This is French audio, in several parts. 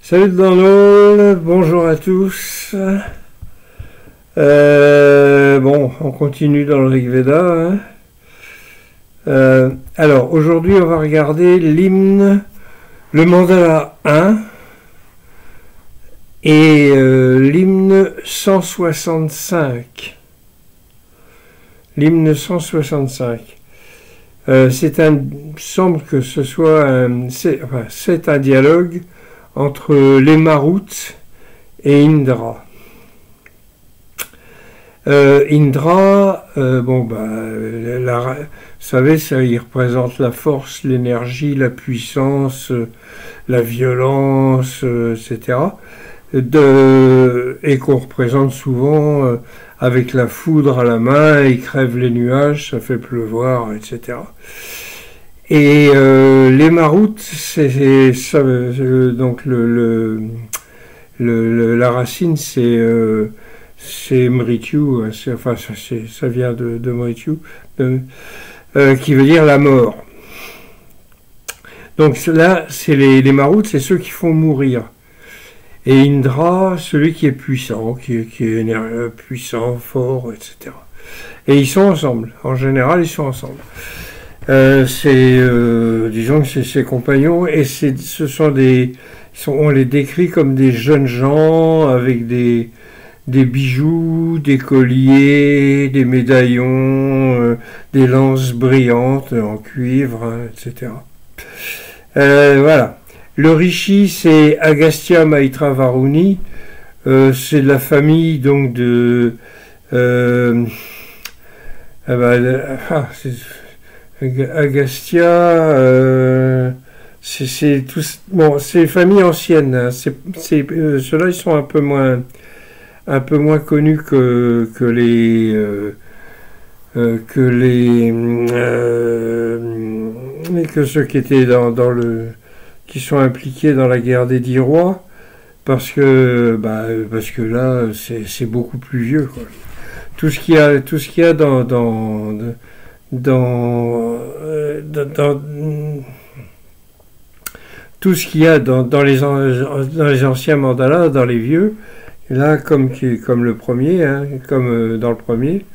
Salut le download, bonjour à tous. Bon, on continue dans le Rig Veda. Alors, aujourd'hui, on va regarder l'hymne, le mandala 1 et l'hymne 165. L'hymne 165. C'est semble que ce soit c'est un dialogue entre les Maruts et Indra. Indra, vous savez, ça, il représente la force, l'énergie, la puissance, la violence, etc. Et qu'on représente souvent avec la foudre à la main, il crève les nuages, ça fait pleuvoir, etc. Et les Maruts, donc la racine, c'est Mrityu, ça vient de Mrityu, qui veut dire la mort. Donc là, c'est les Maruts, c'est ceux qui font mourir. Et Indra, celui qui est puissant, qui est puissant, fort, etc. Et ils sont ensemble. En général, ils sont ensemble. Disons que c'est ses compagnons, et on les décrit comme des jeunes gens avec des bijoux, des colliers, des médaillons, des lances brillantes en cuivre, etc. Voilà. Le rishi, c'est Agastya Maitra Varuni. C'est de la famille donc de Agastya, c'est famille ancienne. Hein. Ceux-là, ils sont un peu moins connus que ceux qui étaient qui sont impliqués dans la guerre des 10 rois, parce que là, c'est beaucoup plus vieux, quoi. Tout ce qu'il y a tout ce qu'il y a dans les anciens mandalas, dans les vieux, là, comme le premier, hein, comme dans le premier,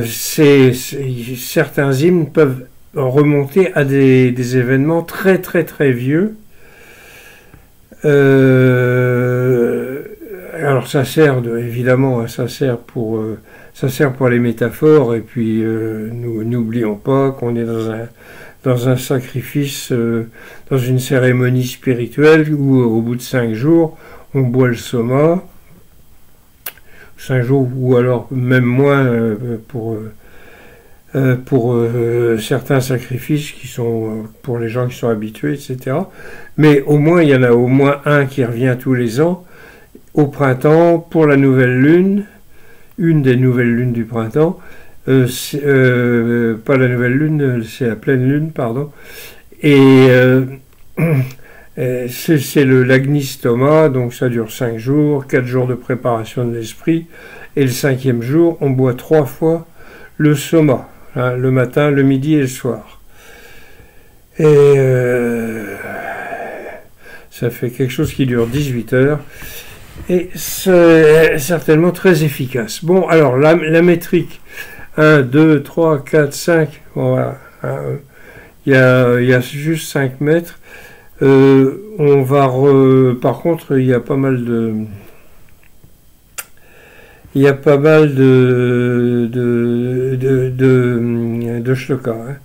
certains hymnes peuvent remonter à des événements très très très vieux. Alors ça sert pour les métaphores, et puis nous n'oublions pas qu'on est dans un sacrifice, dans une cérémonie spirituelle où au bout de 5 jours on boit le soma, 5 jours ou alors même moins pour certains sacrifices qui sont pour les gens qui sont habitués, etc. Mais au moins il y en a au moins un qui revient tous les ans au printemps pour la nouvelle lune, une des nouvelles lunes du printemps, pas la nouvelle lune, c'est la pleine lune, pardon, et c'est l'Agnistoma, donc ça dure 5 jours, 4 jours de préparation de l'esprit, et le 5e jour, on boit 3 fois le soma, hein, le matin, le midi et le soir. Et ça fait quelque chose qui dure 18 heures, et c'est certainement très efficace. Bon, alors, la métrique, 1, 2, 3, 4, 5, bon, voilà, il y a juste 5 mètres. On va par contre, il y a pas mal de shlokas, hein.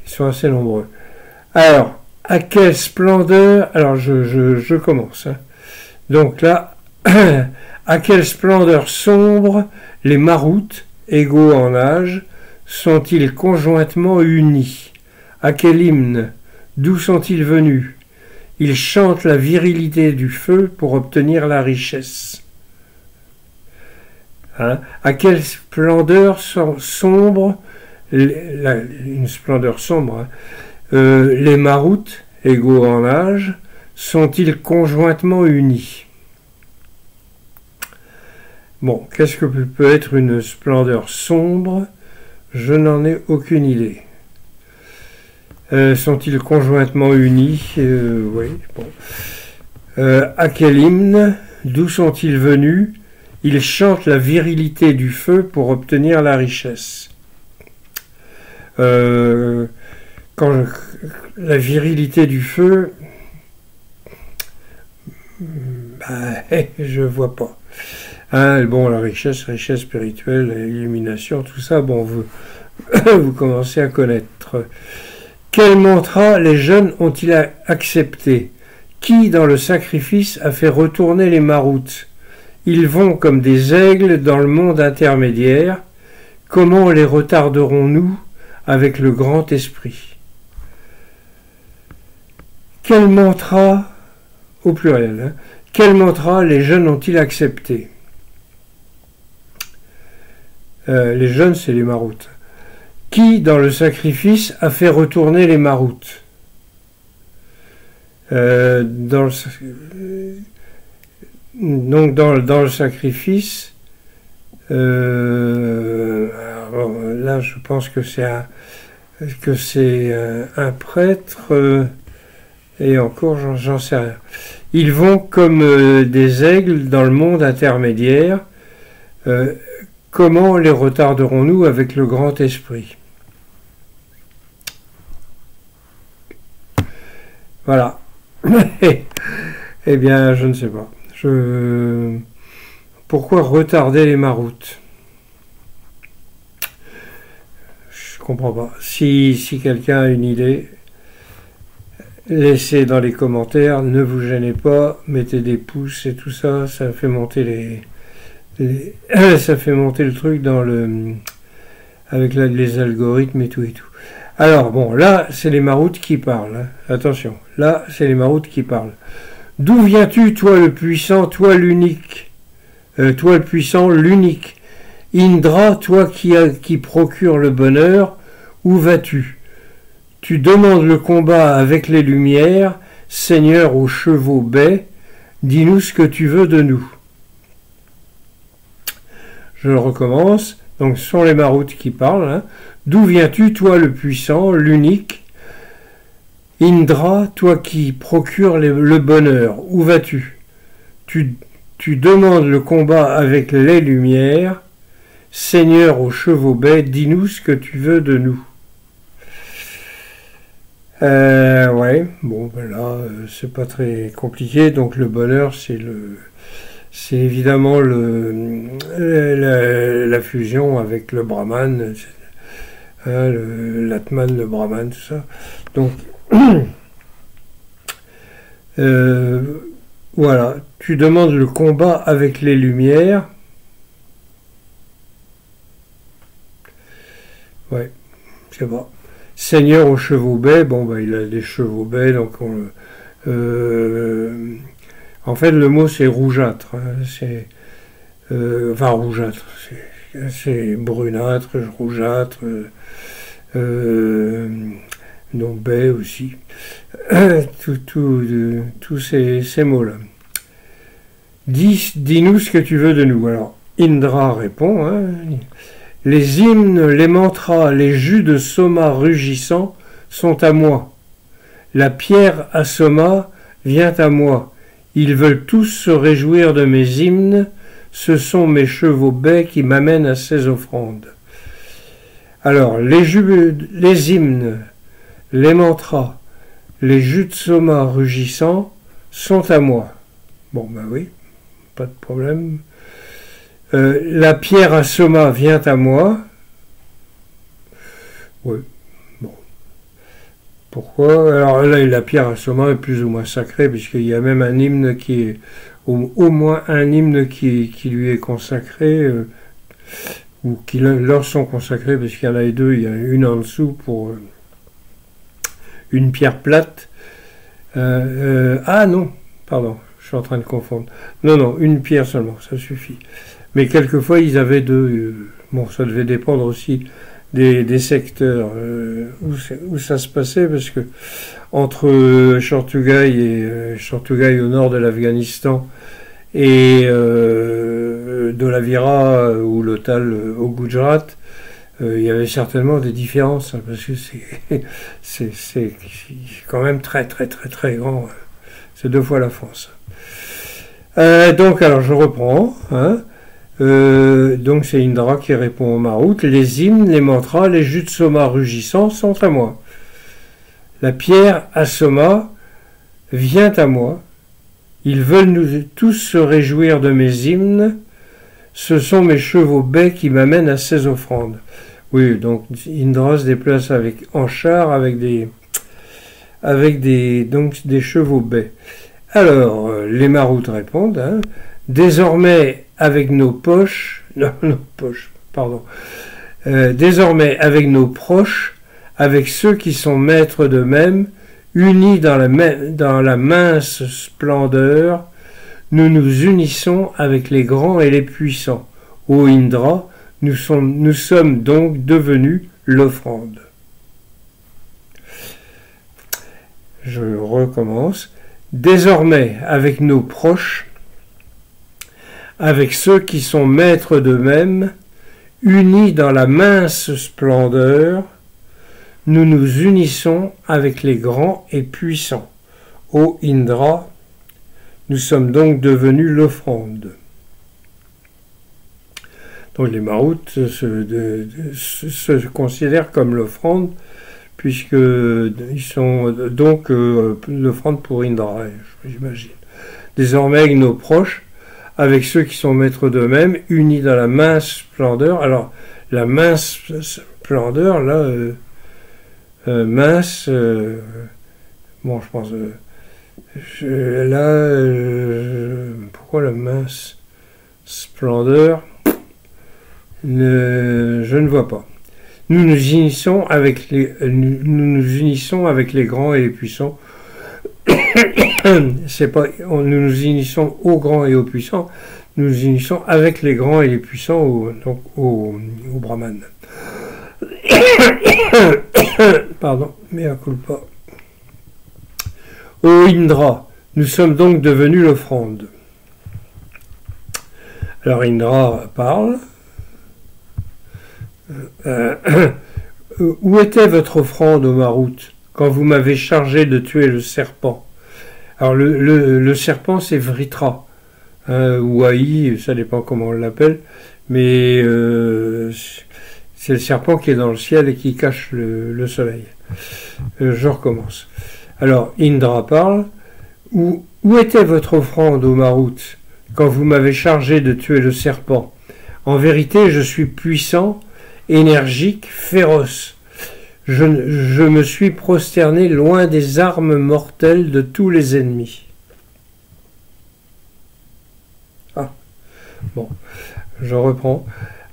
Ils sont assez nombreux. Alors, à quelle splendeur, alors je commence, hein. Donc là, à quelle splendeur sombre les Maruts, égaux en âge, sont-ils conjointement unis? À quel hymne? D'où sont-ils venus? Ils chantent la virilité du feu pour obtenir la richesse. Hein? À quelle splendeur sombre, une splendeur sombre, hein, les Maruts, égaux en âge, sont-ils conjointement unis? Bon, qu'est-ce que peut être une splendeur sombre? Je n'en ai aucune idée. Sont-ils conjointement unis? Oui, bon. À quel hymne? D'où sont-ils venus? Ils chantent la virilité du feu pour obtenir la richesse. La virilité du feu, je vois pas. Hein, bon, la richesse spirituelle, l'illumination, tout ça, bon, vous commencez à connaître. Quel mantra les jeunes ont-ils accepté? Qui, dans le sacrifice, a fait retourner les maroutes? Ils vont comme des aigles dans le monde intermédiaire. Comment les retarderons-nous avec le grand esprit? Quel mantra, au pluriel, hein, quel mantra les jeunes ont-ils accepté? Les jeunes, c'est les maroutes. Qui, dans le sacrifice, a fait retourner les maroutes? Donc dans le sacrifice, alors, là je pense que c'est un prêtre, et encore j'en sais rien. Ils vont comme des aigles dans le monde intermédiaire. Comment les retarderons-nous avec le grand esprit? Voilà. Eh bien, je ne sais pas. Pourquoi retarder les maroutes? Je comprends pas. Si quelqu'un a une idée, laissez dans les commentaires. Ne vous gênez pas. Mettez des pouces et tout ça. Ça fait monter ça fait monter le truc avec les algorithmes et tout et tout. Alors, bon, là, c'est les maroutes qui parlent. Hein. Attention, là, c'est les maroutes qui parlent. D'où viens-tu, toi le puissant, toi l'unique, toi le puissant, l'unique? Indra, toi qui procure le bonheur, où vas-tu? Tu demandes le combat avec les lumières, Seigneur aux chevaux bais, dis-nous ce que tu veux de nous. Je recommence. Donc, ce sont les maroutes qui parlent. Hein. D'où viens-tu, toi le puissant, l'unique? Indra, toi qui procures le bonheur, où vas-tu? Tu demandes le combat avec les lumières. Seigneur aux chevaux bais, dis-nous ce que tu veux de nous. Ouais, bon, ben là, c'est pas très compliqué. Donc, le bonheur, c'est évidemment la fusion avec le Brahman, hein, l'Atman, le Brahman, tout ça. Donc, voilà, tu demandes le combat avec les lumières. Ouais, c'est bon. Seigneur aux chevaux bais, bon, bah, il a des chevaux bais, donc en fait, le mot c'est rougeâtre. Hein, c'est enfin rougeâtre, c'est brunâtre, rougeâtre, donc baie aussi. Tous ces mots-là. Dis-nous ce que tu veux de nous. Alors, Indra répond, hein, les hymnes, les mantras, les jus de soma rugissants sont à moi. La pierre à soma vient à moi. Ils veulent tous se réjouir de mes hymnes, ce sont mes chevaux bais qui m'amènent à ces offrandes. Alors, les hymnes, les mantras, les jus de soma rugissants sont à moi. Bon, ben oui, pas de problème. La pierre à soma vient à moi. Oui, bon. Pourquoi? Alors là, la pierre à soma est plus ou moins sacrée, puisqu'il y a même un hymne qui est, au moins un hymne qui lui est consacré, ou qui leur sont consacrés, parce qu'il y en a deux, il y a une en dessous pour une pierre plate. Ah non, pardon, je suis en train de confondre. Non, une pierre seulement, ça suffit. Mais quelquefois, ils avaient deux. Bon, ça devait dépendre aussi des secteurs où ça se passait, parce que entre Chantugai au nord de l'Afghanistan et Dholavira ou Lothal au Gujarat, il y avait certainement des différences, hein, parce que c'est quand même très très très très grand. C'est 2 fois la France. Donc, alors, je reprends. Hein. Donc, c'est Indra qui répond au Marut. Les hymnes, les mantras, les jus de Soma rugissants sont à moi. La pierre à Soma vient à moi. Ils veulent nous tous se réjouir de mes hymnes. Ce sont mes chevaux baies qui m'amènent à ces offrandes. Oui, donc Indra se déplace en char avec des chevaux baies. Alors, les maroutes répondent, hein, désormais avec nos poches, non, nos poches, pardon, désormais avec nos proches, avec ceux qui sont maîtres d'eux-mêmes, unis dans la mince splendeur, nous nous unissons avec les grands et les puissants. Ô Indra, nous sommes donc devenus l'offrande. Je recommence. Désormais, avec nos proches, avec ceux qui sont maîtres d'eux-mêmes, unis dans la mince splendeur, nous nous unissons avec les grands et puissants. Ô Indra, nous sommes donc devenus l'offrande. Donc les maroutes se considèrent comme l'offrande, puisqu'ils sont donc l'offrande pour Indra, j'imagine. Désormais avec nos proches, avec ceux qui sont maîtres d'eux-mêmes, unis dans la mince splendeur. Alors, la mince splendeur, là, mince, bon, je pense, pourquoi la mince splendeur, je ne vois pas. Nous nous unissons avec les grands et les puissants. C'est pas, nous nous unissons aux grands et aux puissants. Nous nous unissons avec les grands et les puissants, donc au Brahman. Pardon, mea culpa. Ô Indra, nous sommes donc devenus l'offrande. Alors Indra parle. Où était votre offrande au Marut quand vous m'avez chargé de tuer le serpent? Alors le serpent c'est Vritra, ou Aïe, ça dépend comment on l'appelle, mais c'est le serpent qui est dans le ciel et qui cache le soleil. Je recommence. Alors Indra parle. Où était votre offrande au Marut quand vous m'avez chargé de tuer le serpent? En vérité, je suis puissant, énergique, féroce. Je me suis prosterné loin des armes mortelles de tous les ennemis. Ah, bon, je reprends.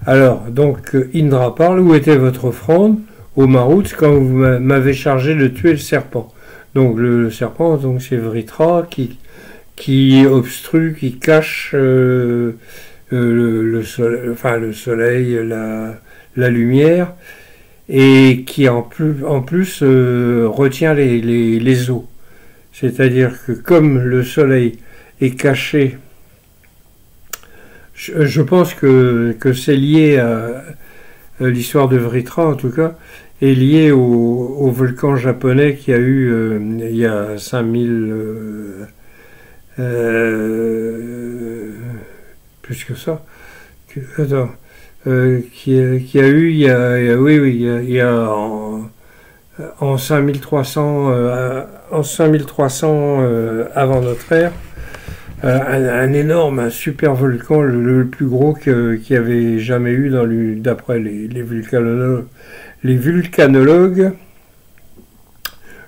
Alors, donc, Indra parle. Où était votre offrande au Marut quand vous m'avez chargé de tuer le serpent? Donc, le serpent, donc c'est Vritra qui obstrue, qui cache le soleil, la lumière, et qui en plus retient les eaux. C'est-à-dire que comme le soleil est caché, je pense que c'est lié à l'histoire de Vritra en tout cas, est lié au volcan japonais qu'il y a eu il y a 5000 plus que ça. Qui a eu il y a en 5300 avant notre ère, un énorme, un super volcan, le plus gros qu'il y avait jamais eu d'après les vulcanologues,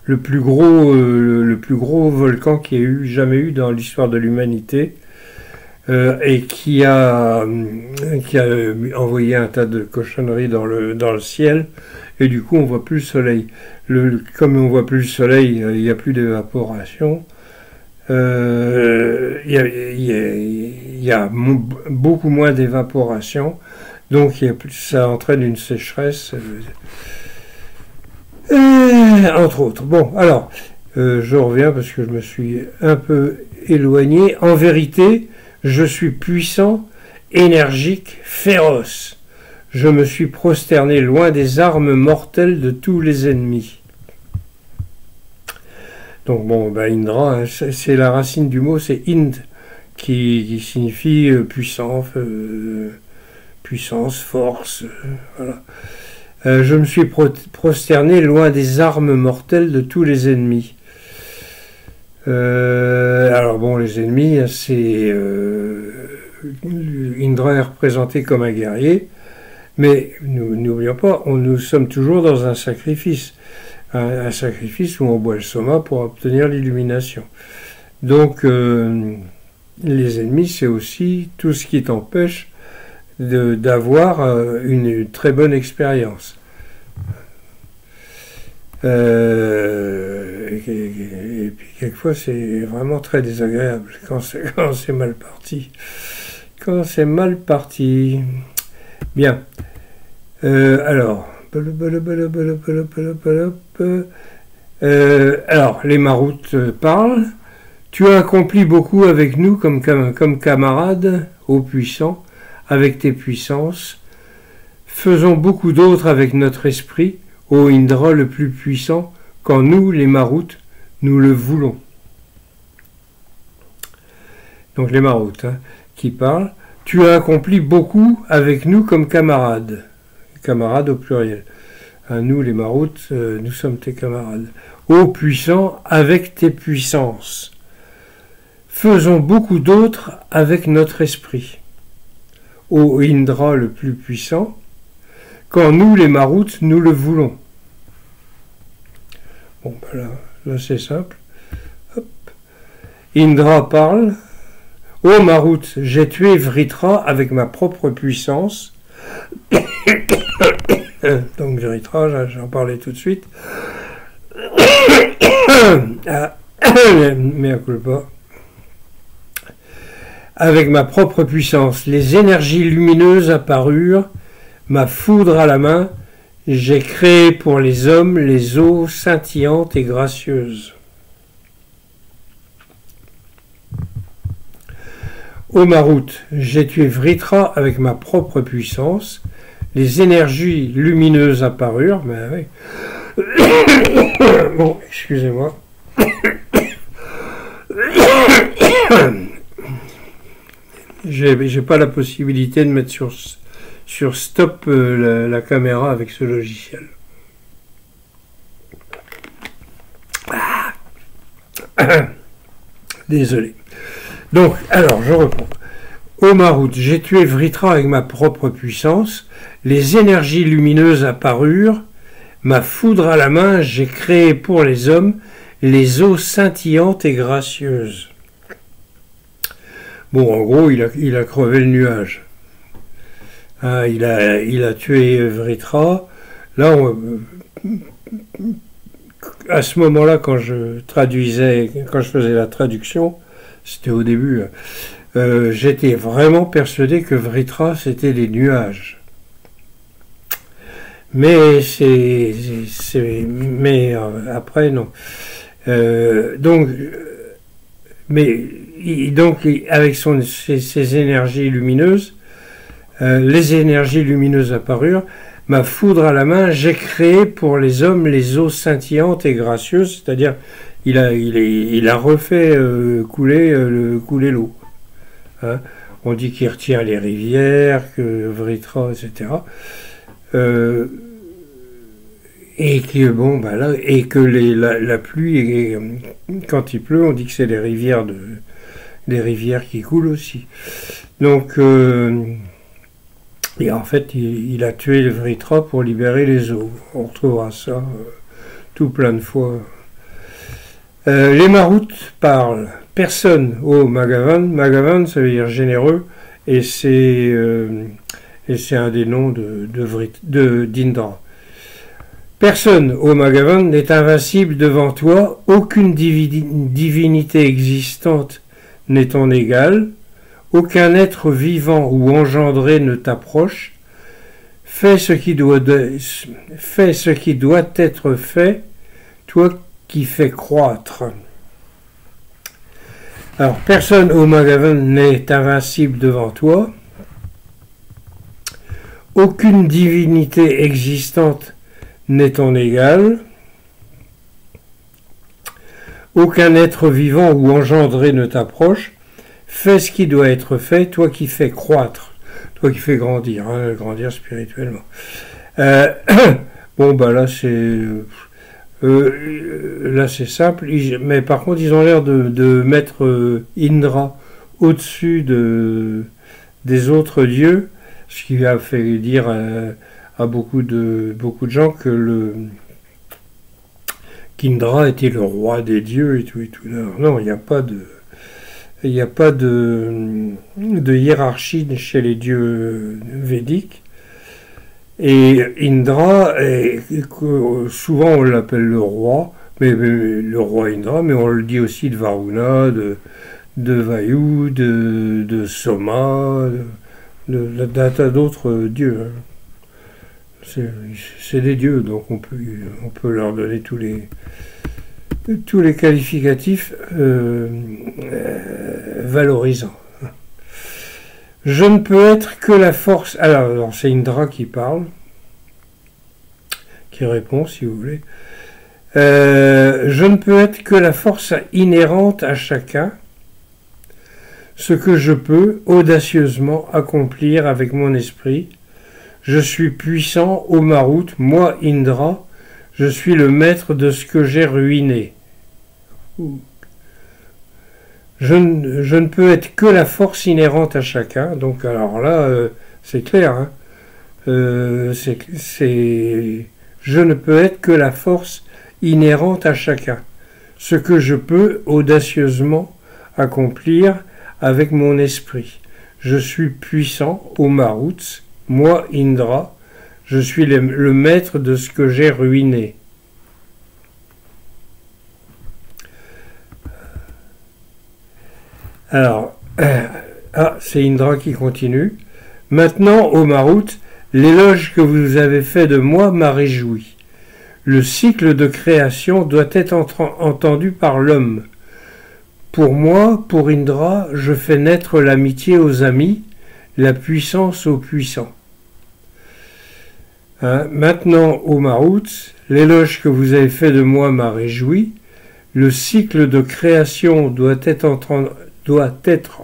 le plus gros volcan qu'il y a jamais eu dans l'histoire de l'humanité. Et qui a envoyé un tas de cochonneries dans le ciel, et du coup on voit plus le soleil. Comme on voit plus le soleil, il n'y a plus d'évaporation. Il y a beaucoup moins d'évaporation, donc ça entraîne une sécheresse, entre autres. Bon, alors, je reviens parce que je me suis un peu éloigné. En vérité, je suis puissant, énergique, féroce. Je me suis prosterné loin des armes mortelles de tous les ennemis. Donc bon, bah, Indra, hein, c'est la racine du mot, c'est Ind, qui signifie puissance, force, voilà. Je me suis prosterné loin des armes mortelles de tous les ennemis. Alors bon, les ennemis, c'est Indra est représenté comme un guerrier, mais n'oublions pas, nous sommes toujours dans un sacrifice. Un sacrifice où on boit le soma pour obtenir l'illumination. Donc, les ennemis, c'est aussi tout ce qui t'empêche d'avoir une très bonne expérience. Et puis, quelquefois, c'est vraiment très désagréable quand c'est mal parti. Quand c'est mal parti. Bien. Alors... alors, les maroutes parlent. Tu as accompli beaucoup avec nous comme camarades, ô puissant, avec tes puissances. Faisons beaucoup d'autres avec notre esprit, ô Indra le plus puissant, quand nous, les maroutes, nous le voulons. Donc les maroutes qui parlent. Tu as accompli beaucoup avec nous comme camarades. Camarades au pluriel. Nous, les maroutes, nous sommes tes camarades. Ô puissant, avec tes puissances. Faisons beaucoup d'autres avec notre esprit. Ô Indra le plus puissant, quand nous, les maroutes, nous le voulons. Bon, ben là c'est simple. Hop. Indra parle. Ô maroute, j'ai tué Vritra avec ma propre puissance. Donc Vritra, j'en parlais tout de suite. Mea culpa. Avec ma propre puissance, les énergies lumineuses apparurent, ma foudre à la main, j'ai créé pour les hommes les eaux scintillantes et gracieuses. Ô maroute, j'ai tué Vritra avec ma propre puissance, les énergies lumineuses apparurent, ben oui. Bon, excusez-moi. J'ai pas la possibilité de mettre sur stop la caméra avec ce logiciel. Désolé. Donc, alors, je reprends. Ô maroute, j'ai tué Vritra avec ma propre puissance, les énergies lumineuses apparurent, ma foudre à la main, j'ai créé pour les hommes les eaux scintillantes et gracieuses. Bon, en gros, il a crevé le nuage. Il a tué Vritra. Là, à ce moment-là, quand je faisais la traduction, c'était au début, j'étais vraiment persuadé que Vritra, c'était des nuages. Mais après, non. Donc, avec ses énergies lumineuses, les énergies lumineuses apparurent, ma foudre à la main, j'ai créé pour les hommes les eaux scintillantes et gracieuses, c'est-à-dire il a refait couler l'eau. Hein. On dit qu'il retire les rivières, que Vritra, etc. Et que la pluie, quand il pleut, on dit que c'est des rivières qui coulent aussi. Donc, et en fait, il a tué le Vritra pour libérer les eaux. On retrouvera ça tout plein de fois. Les maroutes parlent. Personne au Magavan. Magavan, ça veut dire généreux, et c'est un des noms d'Indra. Personne au Magavan n'est invincible devant toi, aucune divinité existante n'est ton égal, aucun être vivant ou engendré ne t'approche, fais ce qui doit être fait, toi qui fais croître. Alors, personne au Magavan n'est invincible devant toi, aucune divinité existante n'est ton égal, aucun être vivant ou engendré ne t'approche. Fais ce qui doit être fait, toi qui fais croître, toi qui fais grandir, hein, grandir spirituellement. Bon, bah là c'est simple, mais par contre ils ont l'air de mettre Indra au-dessus des autres dieux, ce qui a fait dire à beaucoup de gens que qu'Indra était le roi des dieux et tout. Non, il n'y a pas de hiérarchie chez les dieux védiques. Et Indra, souvent on l'appelle le roi, mais le roi Indra, mais on le dit aussi de Varuna, de Vayu, de Soma, d'un tas d'autres dieux. C'est des dieux, donc on peut leur donner tous les qualificatifs valorisants. Je ne peux être que la force... Alors c'est Indra qui parle, qui répond, si vous voulez. Je ne peux être que la force inhérente à chacun, ce que je peux audacieusement accomplir avec mon esprit. Je suis puissant, ô Marut, moi Indra, je suis le maître de ce que j'ai ruiné. Je ne peux être que la force inhérente à chacun. Donc alors là, c'est clair. Hein, je ne peux être que la force inhérente à chacun. Ce que je peux audacieusement accomplir avec mon esprit. Je suis puissant, ô Maruts, moi Indra, je suis le maître de ce que j'ai ruiné. Alors, c'est Indra qui continue. Maintenant, ô Marut, l'éloge que vous avez fait de moi m'a réjoui. Le cycle de création doit être entendu par l'homme. Pour moi, pour Indra, je fais naître l'amitié aux amis, la puissance aux puissants. Maintenant, ô Marut, l'éloge que vous avez fait de moi m'a réjoui. Le cycle de création doit être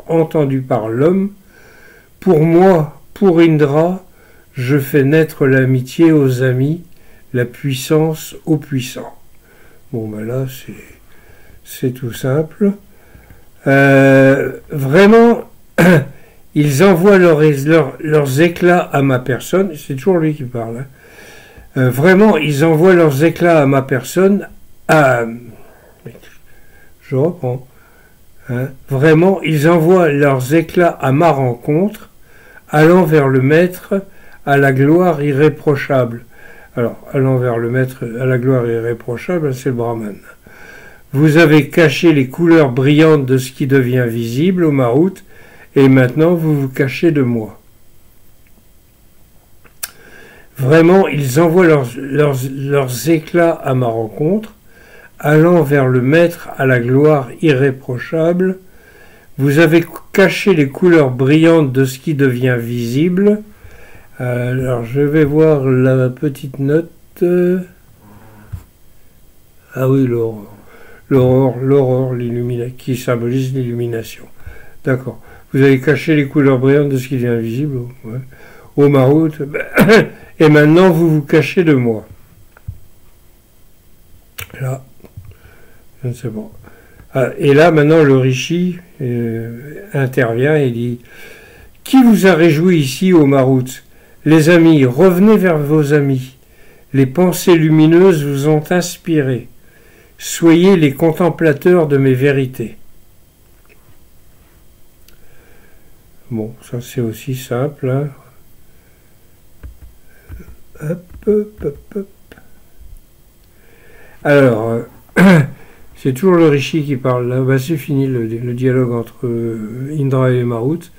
entendu par l'homme. Pour moi, pour Indra, je fais naître l'amitié aux amis, la puissance aux puissants. Bon, ben là, c'est tout simple. Vraiment, ils envoient leurs éclats à ma personne. C'est toujours lui qui parle. Hein. Vraiment, ils envoient leurs éclats à ma personne. Je reprends. Hein. Vraiment, ils envoient leurs éclats à ma rencontre, allant vers le maître à la gloire irréprochable. Alors, allant vers le maître à la gloire irréprochable, c'est le Brahman. Vous avez caché les couleurs brillantes de ce qui devient visible, ô Marut, et maintenant vous vous cachez de moi. Vraiment, ils envoient leurs éclats à ma rencontre, allant vers le maître à la gloire irréprochable. Vous avez caché les couleurs brillantes de ce qui devient visible. Alors, je vais voir la petite note. Ah oui, l'aurore. L'aurore, qui symbolise l'illumination. D'accord. Vous avez caché les couleurs brillantes de ce qui devient visible. Ouais. Ô Marut, et maintenant vous vous cachez de moi. Là, je ne sais pas. Et là, maintenant, le Rishi intervient et dit « Qui vous a réjoui ici, ô Marut? Les amis, revenez vers vos amis. Les pensées lumineuses vous ont inspiré. Soyez les contemplateurs de mes vérités. » Bon, ça c'est aussi simple. Hein. Hop. Alors, c'est toujours le Rishi qui parle là. Bah, c'est fini le dialogue entre Indra et Marut.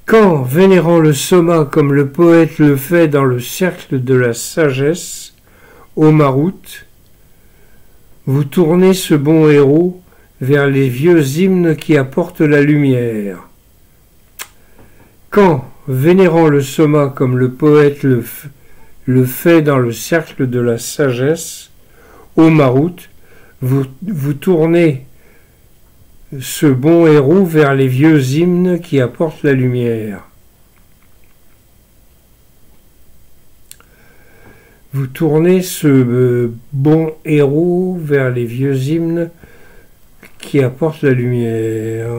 Quand, vénérant le soma comme le poète le fait dans le cercle de la sagesse, ô Marut, vous tournez ce bon héros vers les vieux hymnes qui apportent la lumière. Quand, vénérant le soma comme le poète le fait dans le cercle de la sagesse, ô Marout, vous tournez ce bon héros vers les vieux hymnes qui apportent la lumière. Vous tournez ce bon héros vers les vieux hymnes qui apportent la lumière.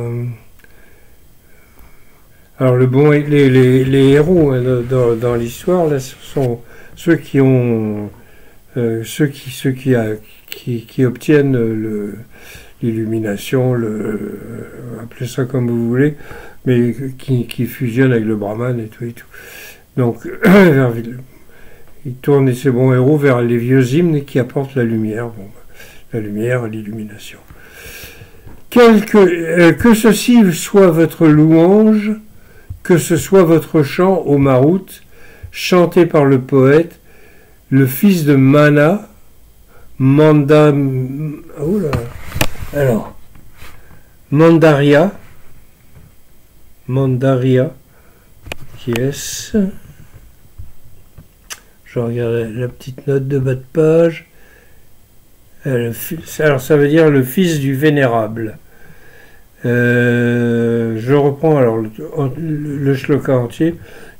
Alors les héros dans l'histoire, là, ce sont ceux qui ont ceux qui obtiennent l'illumination, appelez ça comme vous voulez, mais qui fusionnent avec le Brahman et tout. Donc il tourne ses bons héros vers les vieux hymnes qui apportent la lumière. Bon, la lumière, l'illumination. Que ceci soit votre louange, que ce soit votre chant au Marout, chanté par le poète, le fils de Mana, Mandaria, qui est-ce? Je regarde la petite note de bas de page. Alors ça veut dire le fils du vénérable. Je reprends alors le shloka entier.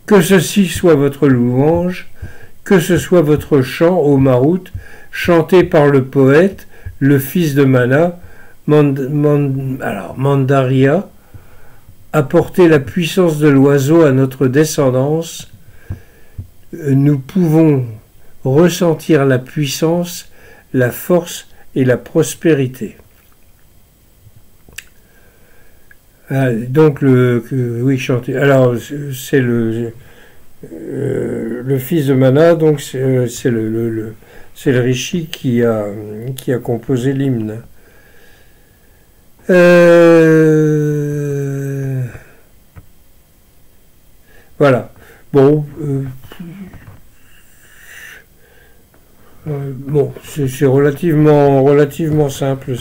Que ceci soit votre louange, que ce soit votre chant au Marout, chanté par le poète, le fils de Mana, Mandaria, apporter la puissance de l'oiseau à notre descendance. Nous pouvons ressentir la puissance, la force et la prospérité. Donc oui, chanter. Alors c'est le fils de Mana, donc c'est le rishi qui a composé l'hymne. Voilà. Bon. Bon, c'est relativement simple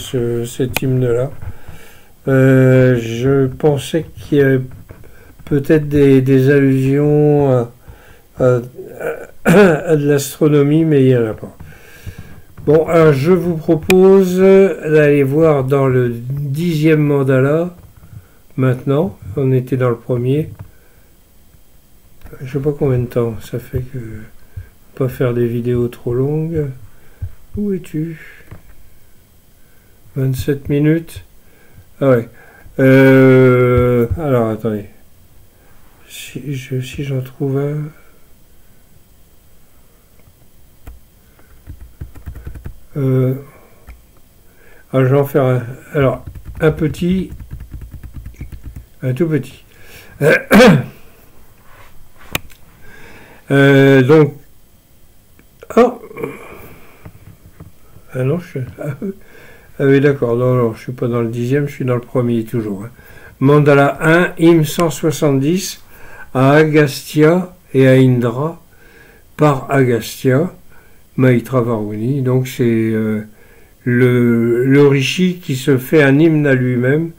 cet hymne-là. Je pensais qu'il y avait peut-être des allusions à de l'astronomie, mais il n'y en a pas. Bon, alors je vous propose d'aller voir dans le 10e mandala, maintenant. On était dans le premier. Je ne sais pas combien de temps, ça fait que... Pas faire des vidéos trop longues. Où es-tu? 27 minutes. Ah ouais. Alors, attendez. Si j'en trouve un... Alors, je vais en faire un. Alors, un petit... Un tout petit. Donc... Oh. Ah non, ah oui, d'accord, non, je suis pas dans le 10e, je suis dans le premier toujours. Hein. Mandala 1, hymne 170, à Agastya et à Indra, par Agastya, Maitra Varuni. Donc c'est le rishi qui se fait un hymne à lui-même,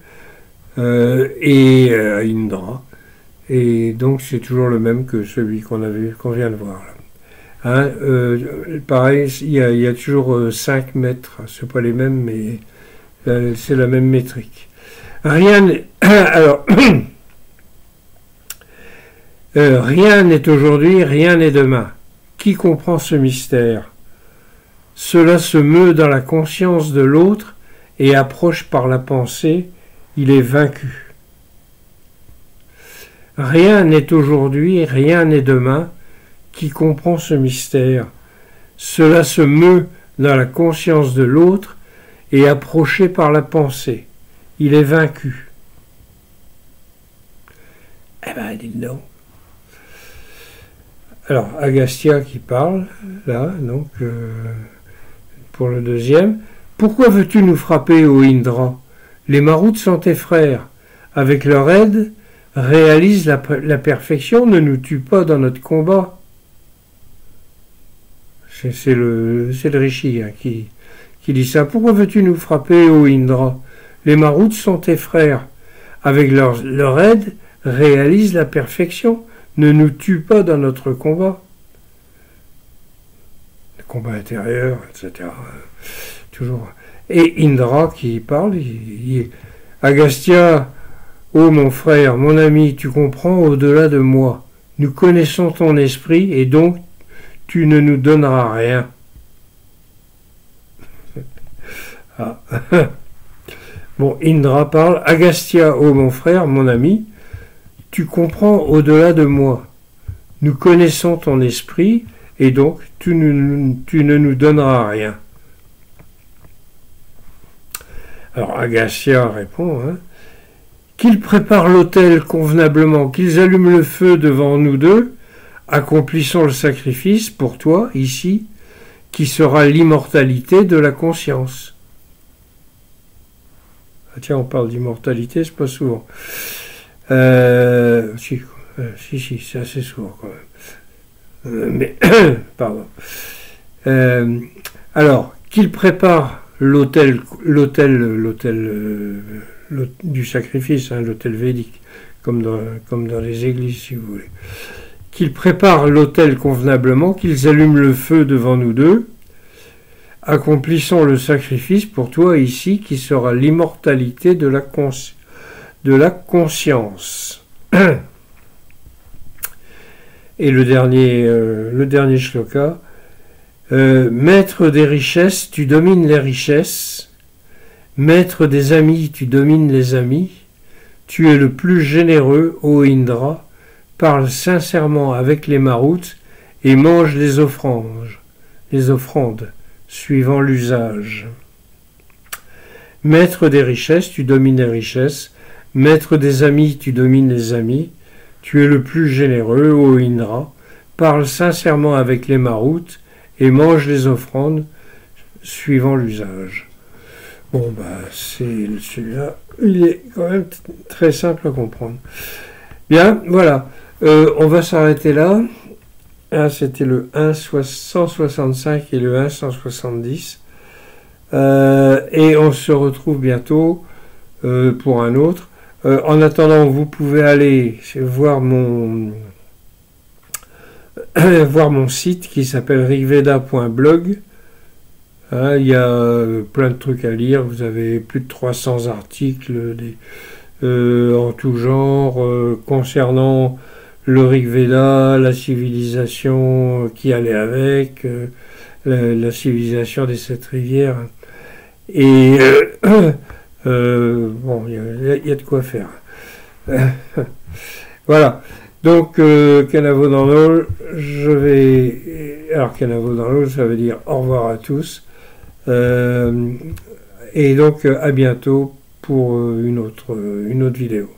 et à Indra. Et donc c'est toujours le même que celui qu'on vient de voir là. Hein, pareil, il y a toujours 5 mètres, c'est pas les mêmes, mais c'est la même métrique. Rien n'est, alors, rien n'est aujourd'hui, rien n'est demain. Qui comprend ce mystère? Cela se meut dans la conscience de l'autre et approche par la pensée, il est vaincu. Rien n'est aujourd'hui, rien n'est demain. Qui comprend ce mystère? Cela se meut dans la conscience de l'autre et approché par la pensée. Il est vaincu. Eh ben, dites donc. Alors, Agastya qui parle, là, donc, pour le deuxième. Pourquoi veux-tu nous frapper, ô Indra? Les Marouts sont tes frères. Avec leur aide, réalise la perfection, ne nous tue pas dans notre combat. C'est le rishi hein, qui dit ça. Pourquoi veux-tu nous frapper, ô Indra? Les Marouts sont tes frères. Avec leur aide, réalise la perfection. Ne nous tue pas dans notre combat. Le combat intérieur, etc. toujours. Et Indra qui parle, Agastya, ô mon frère, mon ami, tu comprends au-delà de moi. Nous connaissons ton esprit et donc tu ne nous donneras rien. Ah. Bon, Indra parle, Agastya, ô mon frère, mon ami, tu comprends au-delà de moi. Nous connaissons ton esprit et donc tu ne nous donneras rien. Alors Agastya répond, qu'ils préparent l'autel convenablement, qu'ils allument le feu devant nous deux, accomplissons le sacrifice pour toi, ici, qui sera l'immortalité de la conscience. Ah tiens, on parle d'immortalité, c'est pas souvent. Si, c'est assez souvent quand même. Mais, pardon. Alors, qu'ils préparent l'autel du sacrifice, l'autel védique, comme dans les églises, si vous voulez. Qu'ils préparent l'autel convenablement, qu'ils allument le feu devant nous deux, accomplissons le sacrifice pour toi ici, qui sera l'immortalité de la conscience. Et le dernier shloka, maître des richesses, tu domines les richesses, maître des amis, tu domines les amis, tu es le plus généreux, ô Indra, parle sincèrement avec les maroutes et mange les offrandes, suivant l'usage. Maître des richesses, tu domines les richesses, maître des amis, tu domines les amis, tu es le plus généreux, ô Indra, parle sincèrement avec les maroutes et mange les offrandes, suivant l'usage. Bon, celui-là, il est quand même très simple à comprendre. Bien, voilà. On va s'arrêter là. C'était le 165 et le 170. Et on se retrouve bientôt pour un autre. En attendant, vous pouvez aller voir mon site qui s'appelle rigveda.blog. Il y a plein de trucs à lire. Vous avez plus de 300 articles en tout genre concernant le Rig Veda, la civilisation qui allait avec, la civilisation des 7 rivières. Et bon, il y a de quoi faire. Voilà. Donc, Canavo dans l'eau, alors, Canavo dans l'eau, ça veut dire au revoir à tous. Et donc, à bientôt pour une autre vidéo.